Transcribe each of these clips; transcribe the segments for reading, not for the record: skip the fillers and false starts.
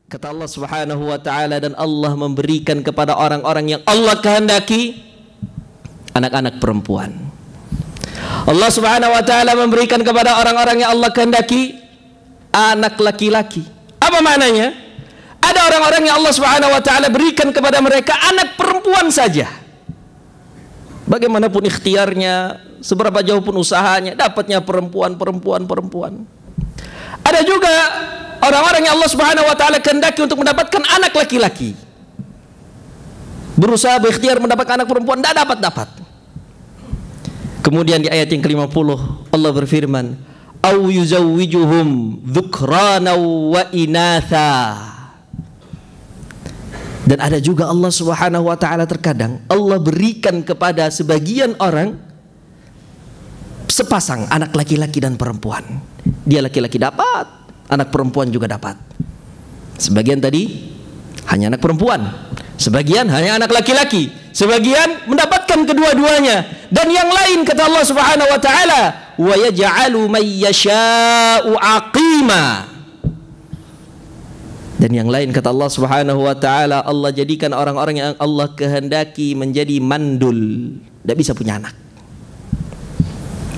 Kata Allah Subhanahu wa taala, dan Allah memberikan kepada orang-orang yang Allah kehendaki anak-anak perempuan. Allah Subhanahu wa taala memberikan kepada orang-orang yang Allah kehendaki anak laki-laki. Apa maknanya? Ada orang-orang yang Allah Subhanahu wa taala berikan kepada mereka anak perempuan saja. Bagaimanapun ikhtiarnya, seberapa jauh pun usahanya, dapatnya perempuan. Ada juga orang-orang yang Allah Subhanahu wa taala kehendaki untuk mendapatkan anak laki-laki, berusaha berikhtiar mendapatkan anak perempuan, tidak dapat. Kemudian di ayat yang ke-50 Allah berfirman, "Au yuzawwijuhum dzukrana wa inatha." Dan ada juga Allah Subhanahu wa taala terkadang Allah berikan kepada sebagian orang sepasang anak laki-laki dan perempuan. Dia laki-laki dapat, anak perempuan juga dapat. Sebagian tadi hanya anak perempuan, sebagian hanya anak laki-laki, sebagian mendapatkan kedua-duanya. Dan yang lain kata Allah Subhanahu wa taala, "Wa yaj'alu may yasha'u 'aqima." Dan yang lain kata Allah Subhanahu wa taala, Allah jadikan orang-orang yang Allah kehendaki menjadi mandul, tidak bisa punya anak.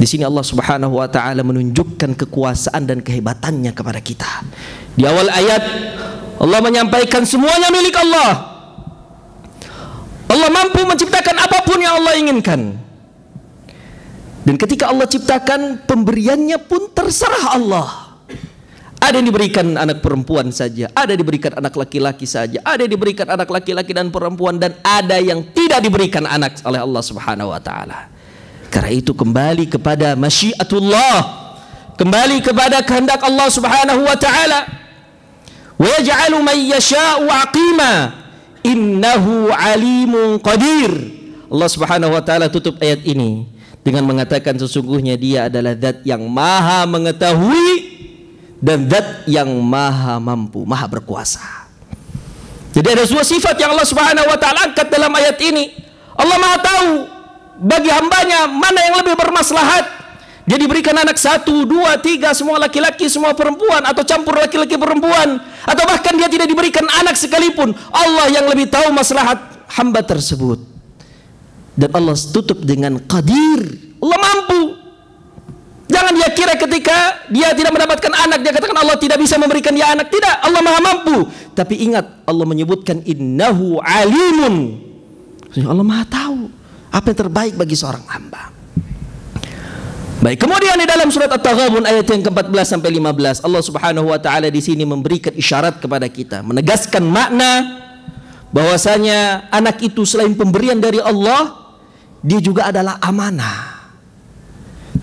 Di sini Allah Subhanahu wa taala menunjukkan kekuasaan dan kehebatannya kepada kita. Di awal ayat Allah menyampaikan semuanya milik Allah. Allah mampu menciptakan apapun yang Allah inginkan. Dan ketika Allah ciptakan, pemberiannya pun terserah Allah. Ada yang diberikan anak perempuan saja, ada yang diberikan anak laki-laki saja, ada yang diberikan anak laki-laki dan perempuan, dan ada yang tidak diberikan anak oleh Allah Subhanahu wa taala. Karena itu kembali kepada masyiatullah, kembali kepada kehendak Allah Subhanahu wa taala. Wa yaj'alu may yasha'u 'aqima innahu 'alimun qadir. Allah Subhanahu wa taala tutup ayat ini dengan mengatakan sesungguhnya Dia adalah zat yang maha mengetahui dan zat yang maha mampu, maha berkuasa. Jadi ada dua sifat yang Allah Subhanahu wa taala angkat dalam ayat ini. Allah maha tahu bagi hambanya mana yang lebih bermaslahat. Dia diberikan anak 1, 2, 3, semua laki-laki, semua perempuan, atau campur laki-laki perempuan, atau bahkan dia tidak diberikan anak sekalipun. Allah yang lebih tahu maslahat hamba tersebut. Dan Allah tutup dengan qadir, Allah mampu. Jangan dia kira ketika dia tidak mendapatkan anak, dia katakan Allah tidak bisa memberikan dia anak. Tidak, Allah maha mampu. Tapi ingat, Allah menyebutkan innahu alimun. Allah maha tahu apa yang terbaik bagi seorang hamba. Baik, kemudian di dalam surat At-Taghabun ayat yang ke-14 sampai 15, Allah Subhanahu wa taala di sini memberikan isyarat kepada kita, menegaskan makna bahwasanya anak itu selain pemberian dari Allah, dia juga adalah amanah,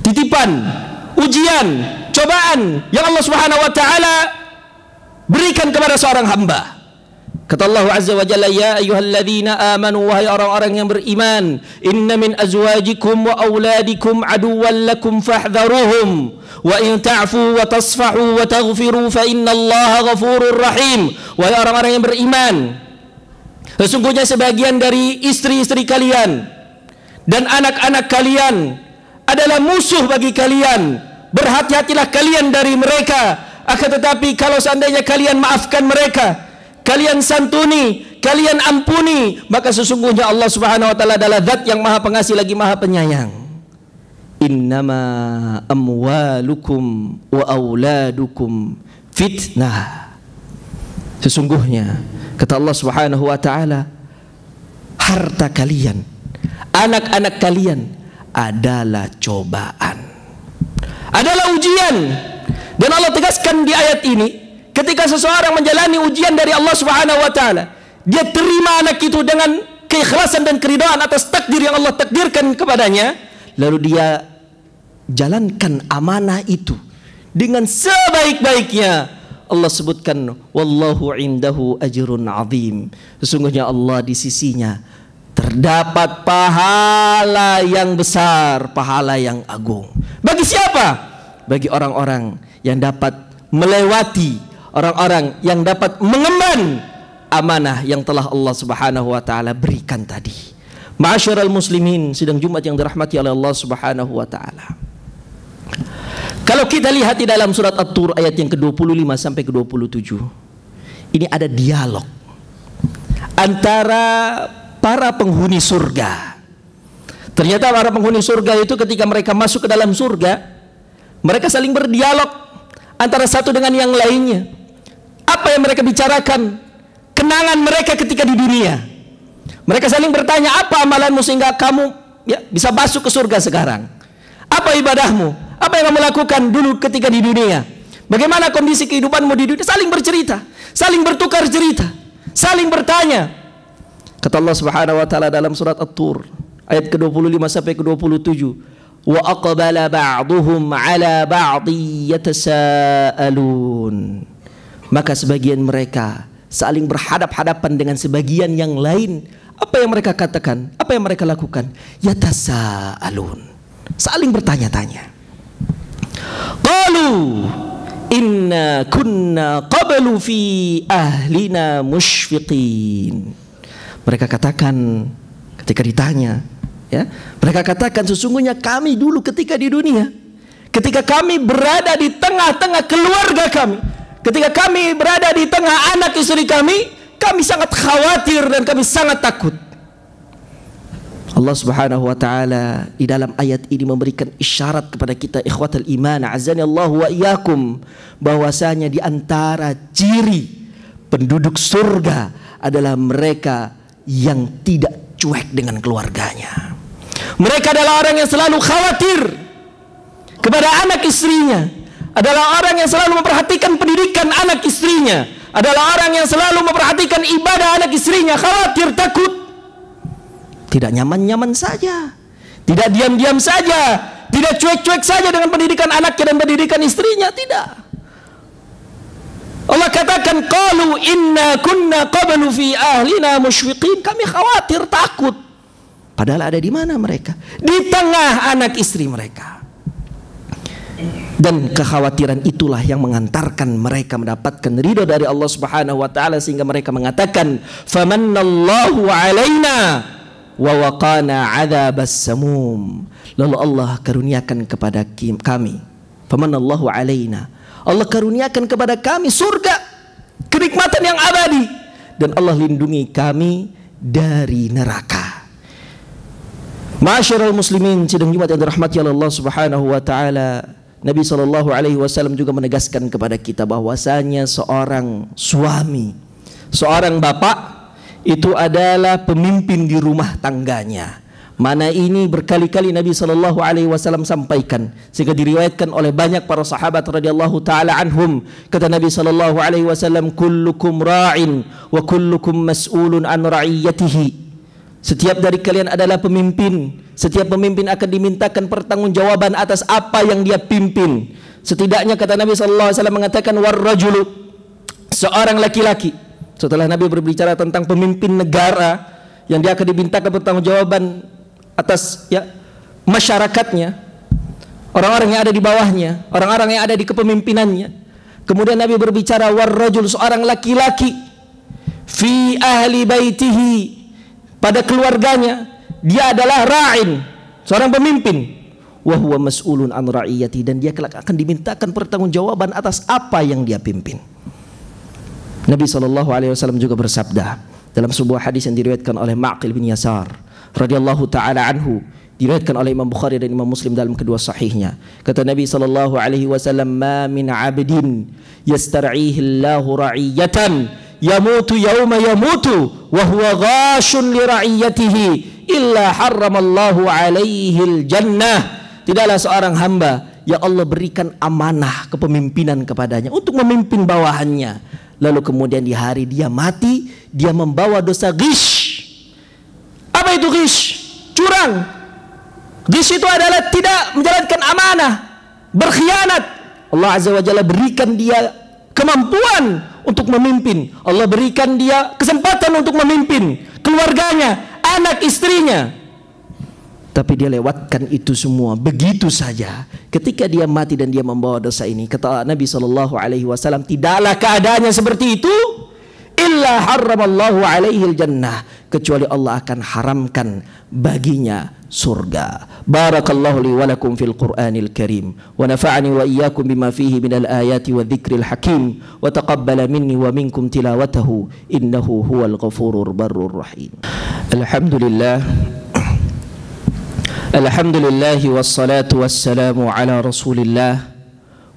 titipan, ujian, cobaan yang Allah Subhanahu wa taala berikan kepada seorang hamba. Kata Allah Azza wa Jalla, "Ya ayyuhalladzina amanu", wahai orang-orang yang beriman, "inna min azwajikum wa auladikum aduwwan lakum fahdharuhum wa in ta'fu wa tasfahu wa taghfiru fa innallaha ghafurur rahim." Wahai orang-orang yang beriman, sesungguhnya sebagian dari istri-istri kalian dan anak-anak kalian adalah musuh bagi kalian. Berhati-hatilah kalian dari mereka. Akan tetapi kalau seandainya kalian maafkan mereka, kalian santuni, kalian ampuni, maka sesungguhnya Allah Subhanahu wa taala adalah zat yang maha pengasih lagi maha penyayang. Innama amwalukum wa auladukum fitnah. Sesungguhnya kata Allah Subhanahu wa taala, harta kalian, anak-anak kalian adalah cobaan, adalah ujian. Dan Allah tegaskan di ayat ini, ketika seseorang menjalani ujian dari Allah Subhanahu wa taala, dia terima anak itu dengan keikhlasan dan keridhaan atas takdir yang Allah takdirkan kepadanya, lalu dia jalankan amanah itu dengan sebaik-baiknya. Allah sebutkan, wallahu indahu ajrun azim. Sesungguhnya Allah di sisinya terdapat pahala yang besar, pahala yang agung. Bagi siapa? Bagi orang-orang yang dapat melewati, orang-orang yang dapat mengemban amanah yang telah Allah Subhanahu wa taala berikan tadi. Ma'asyiral muslimin, sidang Jumat yang dirahmati oleh Allah Subhanahu wa taala. Kalau kita lihat di dalam surat At-Tur ayat yang ke-25 sampai ke-27, Ini ada dialog antara para penghuni surga. Ternyata para penghuni surga itu ketika mereka masuk ke dalam surga, mereka saling berdialog antara satu dengan yang lainnya. Apa yang mereka bicarakan? Kenangan mereka ketika di dunia. Mereka saling bertanya, apa amalanmu sehingga kamu bisa masuk ke surga sekarang? Apa ibadahmu? Apa yang kamu lakukan dulu ketika di dunia? Bagaimana kondisi kehidupanmu di dunia? Saling bercerita, saling bertukar cerita, saling bertanya. Kata Allah Subhanahu wa taala dalam surat At-Tur ayat ke-25 sampai ke-27, wa aqbala ba'duhum 'ala ba'dhi yatasaalun. Maka sebagian mereka saling berhadap-hadapan dengan sebagian yang lain. Apa yang mereka katakan? Apa yang mereka lakukan? Yatasaalun. Saling bertanya-tanya. Qalu inna kunna qablu fi ahlina musyfiqin. Mereka katakan ketika ditanya, mereka katakan sesungguhnya kami dulu ketika di dunia, ketika kami berada di tengah-tengah keluarga kami, ketika kami berada di tengah anak istri kami sangat khawatir dan kami sangat takut. Allah Subhanahu wa taala di dalam ayat ini memberikan isyarat kepada kita ikhwatal iman, azani Allah wa iyyakum, bahwasanya di antara ciri penduduk surga adalah mereka yang tidak cuek dengan keluarganya. Mereka adalah orang yang selalu khawatir kepada anak istrinya, adalah orang yang selalu memperhatikan pendidikan anak istrinya, adalah orang yang selalu memperhatikan ibadah anak istrinya, khawatir, takut. Tidak nyaman-nyaman saja, tidak diam-diam saja, tidak cuek-cuek saja dengan pendidikan anaknya dan pendidikan istrinya, tidak. Allah katakan qalu inna kunna qablu fi ahlina musyfiqin, kami khawatir, takut. Padahal ada di mana mereka? Di tengah anak istri mereka. Dan kekhawatiran itulah yang mengantarkan mereka mendapatkan ridho dari Allah Subhanahu wa taala, sehingga mereka mengatakan famannallahu alaina wa waqana adzabas samum. Lalu Allah karuniakan kepada kami, famannallahu alaina, Allah karuniakan kepada kami surga, kenikmatan yang abadi, dan Allah lindungi kami dari neraka. Ma'asyiral muslimin sidang Jumat yang dirahmati Allah Subhanahu wa taala, Nabi SAW juga menegaskan kepada kita bahwasanya seorang suami, seorang bapak itu adalah pemimpin di rumah tangganya. Mana ini berkali-kali Nabi SAW sampaikan, sehingga diriwayatkan oleh banyak para sahabat radhiyallahu taala anhum. Kata Nabi SAW, kullukum ra'in wa kullukum mas'ulun an ra'iyatihi. Setiap dari kalian adalah pemimpin. Setiap pemimpin akan dimintakan pertanggungjawaban atas apa yang dia pimpin. Setidaknya kata Nabi SAW mengatakan warrajulu, seorang laki-laki. Setelah Nabi berbicara tentang pemimpin negara yang dia akan dimintakan pertanggungjawaban atas masyarakatnya, orang-orang yang ada di bawahnya, orang-orang yang ada di kepemimpinannya. Kemudian Nabi berbicara warrajul, seorang laki-laki, fi ahli baitihi, pada keluarganya, dia adalah ra'in, seorang pemimpin, wa huwa mas'ulun an ra'iyati, dan dia kelak akan dimintakan pertanggungjawaban atas apa yang dia pimpin. Nabi SAW juga bersabda dalam sebuah hadis yang diriwayatkan oleh Ma'qil bin Yasar radhiyallahu taala anhu, diriwayatkan oleh Imam Bukhari dan Imam Muslim dalam kedua sahihnya. Kata Nabi SAW, ma min 'abdin yastar'ihi Allahu ra'iyatan yamutu yawma yamutu wa huwa ghashun li ra'iyatihi illa harramallahu alaihi al-jannah. Tidaklah seorang hamba yang Allah berikan amanah kepemimpinan kepadanya untuk memimpin bawahannya, lalu kemudian di hari dia mati, dia membawa dosa ghish. Apa itu ghish? Curang. Ghish itu adalah tidak menjalankan amanah, berkhianat. Allah Azza wa Jalla berikan dia kemampuan untuk memimpin, Allah berikan dia kesempatan untuk memimpin keluarganya, anak istrinya, tapi dia lewatkan itu semua begitu saja. Ketika dia mati dan dia membawa dosa ini, kata Nabi SAW, tidaklah keadaannya seperti itu illa harramallahu alaihi jannah, kecuali Allah akan haramkan baginya surga. Barakallahu li wa lakum fil Qur'anil Karim wa nafa'ani wa iyyakum bima fihi minal ayati wa dzikril hakim wa taqabbala minni wa minkum tilawatahu innahu huwal ghafurur barrur rahim. Alhamdulillah wassalatu wassalamu ala Rasulillah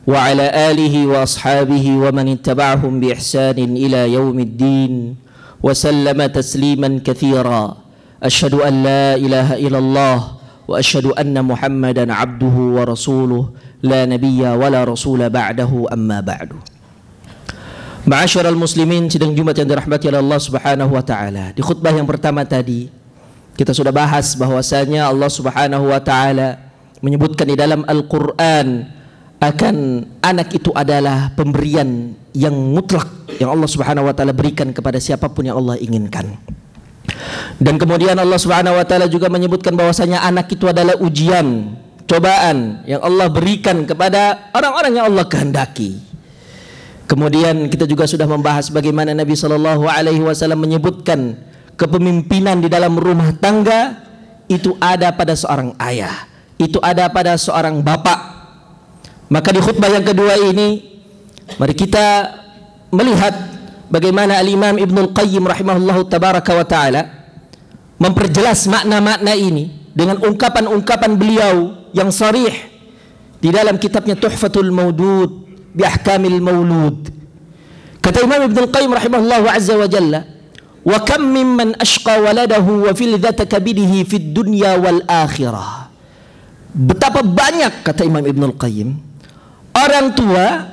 wa ala alihi wa ashabihi wa man ittaba'ahum bi ihsanin ila yaumiddin wa sallama tasliman katsira. Asyhadu an la ilaha illallah wa asyhadu anna Muhammadan abduhu wa rasuluh la nabiyya wa la rasula ba'dahu, amma ba'du. Ma'asyiral muslimin sidang Jumat yang dirahmati oleh Allah Subhanahu wa taala. Di khutbah yang pertama tadi kita sudah bahas bahwasanya Allah Subhanahu wa taala menyebutkan di dalam Al-Qur'an akan anak itu adalah pemberian yang mutlak yang Allah Subhanahu wa taala berikan kepada siapapun yang Allah inginkan. Dan kemudian Allah Subhanahu wa taala juga menyebutkan bahwasanya anak itu adalah ujian, cobaan yang Allah berikan kepada orang-orang yang Allah kehendaki. Kemudian kita juga sudah membahas bagaimana Nabi sallallahu alaihi wasallam menyebutkan kepemimpinan di dalam rumah tangga itu ada pada seorang ayah, itu ada pada seorang bapak. Maka di khutbah yang kedua ini mari kita melihat bagaimana Al-Imam Ibnul Qayyim rahimahullahu tabaraka wa ta'ala memperjelas makna-makna ini dengan ungkapan-ungkapan beliau yang sharih di dalam kitabnya Tuhfatul Maudud bi Ahkamil Maulud. Kata Imam Ibnul Qayyim rahimahullahu azza wa jalla, wa kam mimman ashqa waladahu wa fil dhata kabidihi fid dunya wal akhirah. Betapa banyak, kata Imam Ibnul Qayyim, orang tua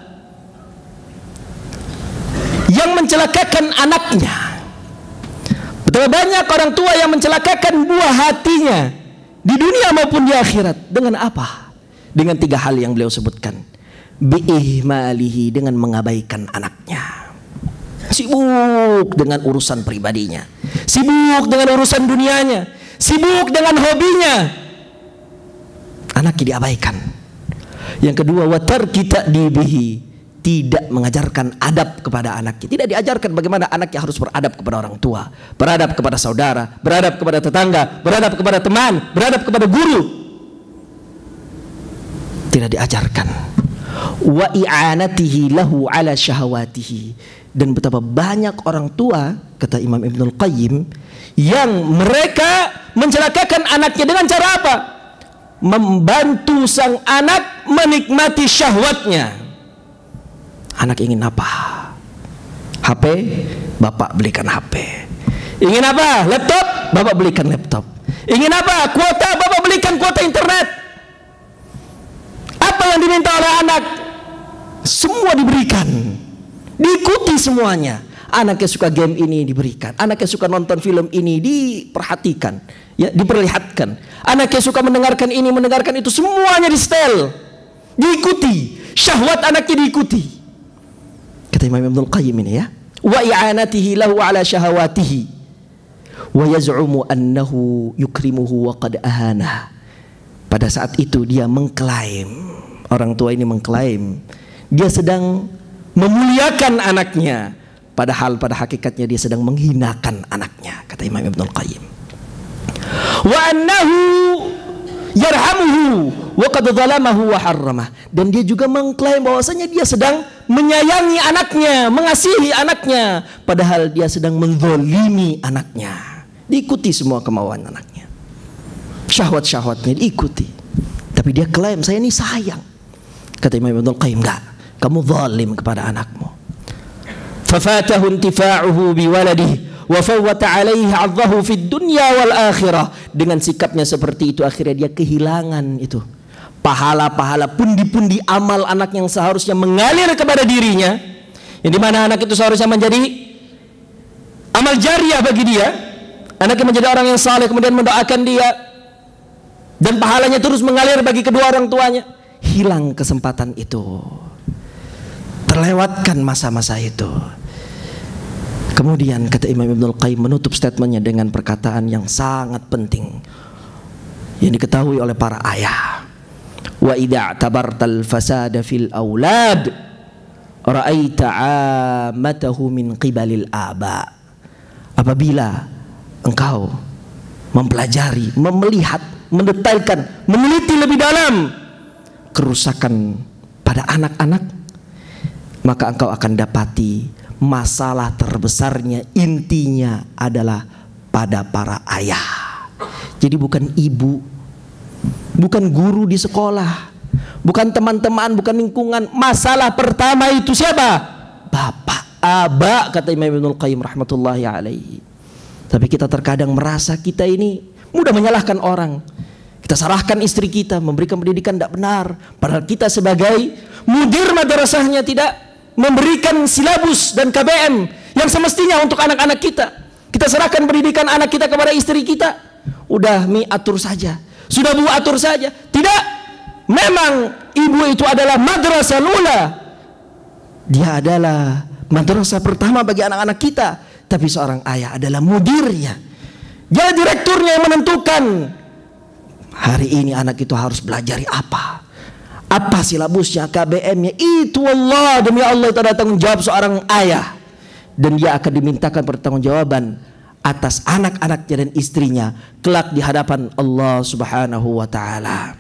yang mencelakakan anaknya. Betapa banyak orang tua yang mencelakakan buah hatinya di dunia maupun di akhirat. Dengan apa? Dengan tiga hal yang beliau sebutkan. Bi'ihmalihi, dengan mengabaikan anaknya. Sibuk dengan urusan pribadinya, sibuk dengan urusan dunianya, sibuk dengan hobinya. Anaknya diabaikan. Yang kedua, watarki ta'dibihi, tidak mengajarkan adab kepada anaknya. Tidak diajarkan bagaimana anaknya harus beradab kepada orang tua, beradab kepada saudara, beradab kepada tetangga, beradab kepada teman, beradab kepada guru. Tidak diajarkan. Wa i'anatihi lahu ala syahawatihi, dan betapa banyak orang tua, kata Imam Ibnul Qayyim, yang mereka mencelakakan anaknya dengan cara apa? Membantu sang anak menikmati syahwatnya. Anak ingin apa? HP, bapak belikan HP. Ingin apa? Laptop, bapak belikan laptop. Ingin apa? Kuota, bapak belikan kuota internet. Apa yang diminta oleh anak? Semua diberikan, diikuti semuanya. Anaknya suka game ini diberikan, anaknya suka nonton film ini diperhatikan, ya, diperlihatkan. Anaknya suka mendengarkan ini, mendengarkan itu, semuanya di setel, diikuti. Syahwat anaknya diikuti. Kata Imam Ibnul Qayyim ini, ya, wa i'anatihi lahu ala syahawatihi wa yaz'umu annahu yukrimuhu wa qad ahana. Pada saat itu dia mengklaim, orang tua ini mengklaim dia sedang memuliakan anaknya, padahal pada hakikatnya dia sedang menghinakan anaknya, kata Imam Ibnul Qayyim. Wa annahu yarhamuhu wa qad zalamahu wa harramah, dan dia juga mengklaim bahwasanya dia sedang menyayangi anaknya, mengasihi anaknya, padahal dia sedang menzalimi anaknya. Diikuti semua kemauan anaknya, syahwat-syahwatnya diikuti, tapi dia klaim saya ini sayang. Kata Imam Ibnul Qayyim, enggak, kamu zalim kepada anakmu. Fafatahu intifa'uhu biwaladihi wa fawwata 'alaihi 'adzahu fid dunya wal akhirah. Dengan sikapnya seperti itu akhirnya dia kehilangan itu pahala-pahala, pundi-pundi amal anak yang seharusnya mengalir kepada dirinya, yang dimana anak itu seharusnya menjadi amal jariah bagi dia. Anaknya menjadi orang yang saleh, kemudian mendoakan dia, dan pahalanya terus mengalir bagi kedua orang tuanya. Hilang kesempatan itu, terlewatkan masa-masa itu. Kemudian kata Imam Ibnul Qayyim menutup statementnya dengan perkataan yang sangat penting yang diketahui oleh para ayah. Wa idza tabartal fasada fil aulad ra'aita 'ammatahu min qibalil aba. Apabila engkau mempelajari, melihat, mendetailkan, meneliti lebih dalam kerusakan pada anak-anak, maka engkau akan dapati masalah terbesarnya intinya adalah pada para ayah. Jadi bukan ibu, bukan guru di sekolah, bukan teman-teman, bukan lingkungan. Masalah pertama itu siapa? Bapak, aba, kata Imam Ibnul Qayyim rahmatullahi alaihi. Tapi kita terkadang merasa kita ini mudah menyalahkan orang. Kita salahkan istri kita, memberikan pendidikan tidak benar, padahal kita sebagai mudir madrasahnya tidak memberikan silabus dan KBM yang semestinya untuk anak-anak kita. Kita serahkan pendidikan anak kita kepada istri kita. Udah mi atur saja, sudah bu atur saja. Tidak, memang ibu itu adalah madrasah lula. Dia adalah madrasah pertama bagi anak-anak kita. Tapi seorang ayah adalah mudirnya. Dia direkturnya yang menentukan hari ini anak itu harus belajar apa. Apa silabusnya, KBM-nya. Itu Allah, demi Allah itu ada tanggung jawab seorang ayah. Dan dia akan dimintakan pertanggungjawaban atas anak-anaknya dan istrinya kelak di hadapan Allah Subhanahu wa taala.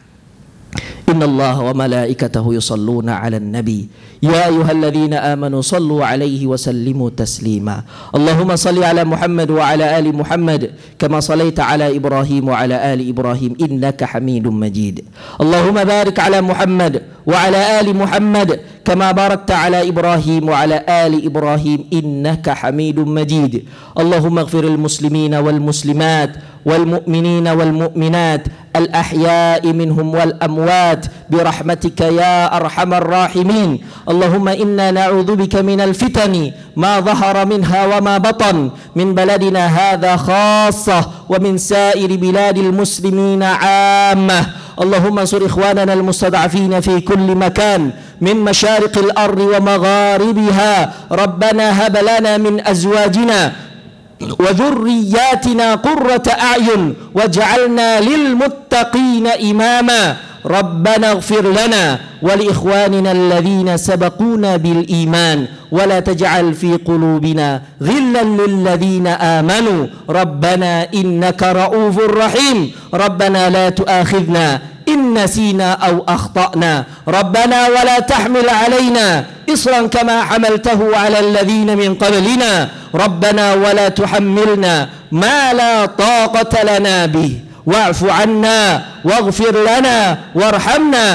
Inna Allah wa malaikatahu yusalluna 'alan nabi ya ayyuhalladzina amanu sallu 'alaihi wa sallimu taslima. Allahumma salli 'ala Muhammad wa 'ala ali Muhammad kama sallaita 'ala Ibrahim wa 'ala ali Ibrahim innaka Hamidum Majid. Allahumma barik 'ala Muhammad wa 'ala ali Muhammad kama barakta 'ala Ibrahim wa 'ala ali Ibrahim innaka Hamidum Majid. Allahumma ighfiril muslimina wal muslimat والمؤمنين والمؤمنات الأحياء منهم والأموات برحمتك يا أرحم الراحمين. اللهم إنا نعوذ بك من الفتن ما ظهر منها وما بطن من بلدنا هذا خاصة ومن سائر بلاد المسلمين عامة. اللهم انصر إخواننا المستضعفين في كل مكان من مشارق الأرض ومغاربها. ربنا هب لنا من أزواجنا وذرياتنا قرة أعين واجعلنا للمتقين إماما. ربنا اغفر لنا ولإخواننا الذين سبقونا بالإيمان ولا تجعل في قلوبنا غلا للذين آمنوا ربنا إنك رؤوف رحيم. ربنا لا تؤاخذنا إن نسينا أو أخطأنا ربنا ولا تحمل علينا إصرا كما حملته على الذين من قبلنا ربنا ولا تحملنا ما لا طاقة لنا به واعف عنا واغفر لنا وارحمنا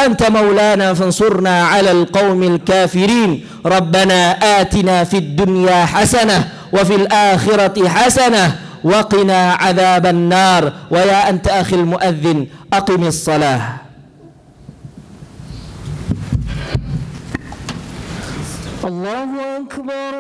أنت مولانا فانصرنا على القوم الكافرين. ربنا آتنا في الدنيا حسنة وفي الآخرة حسنة وقنا عذاب النار. ويا أنت أخي المؤذن أقم الصلاة. الله أكبر.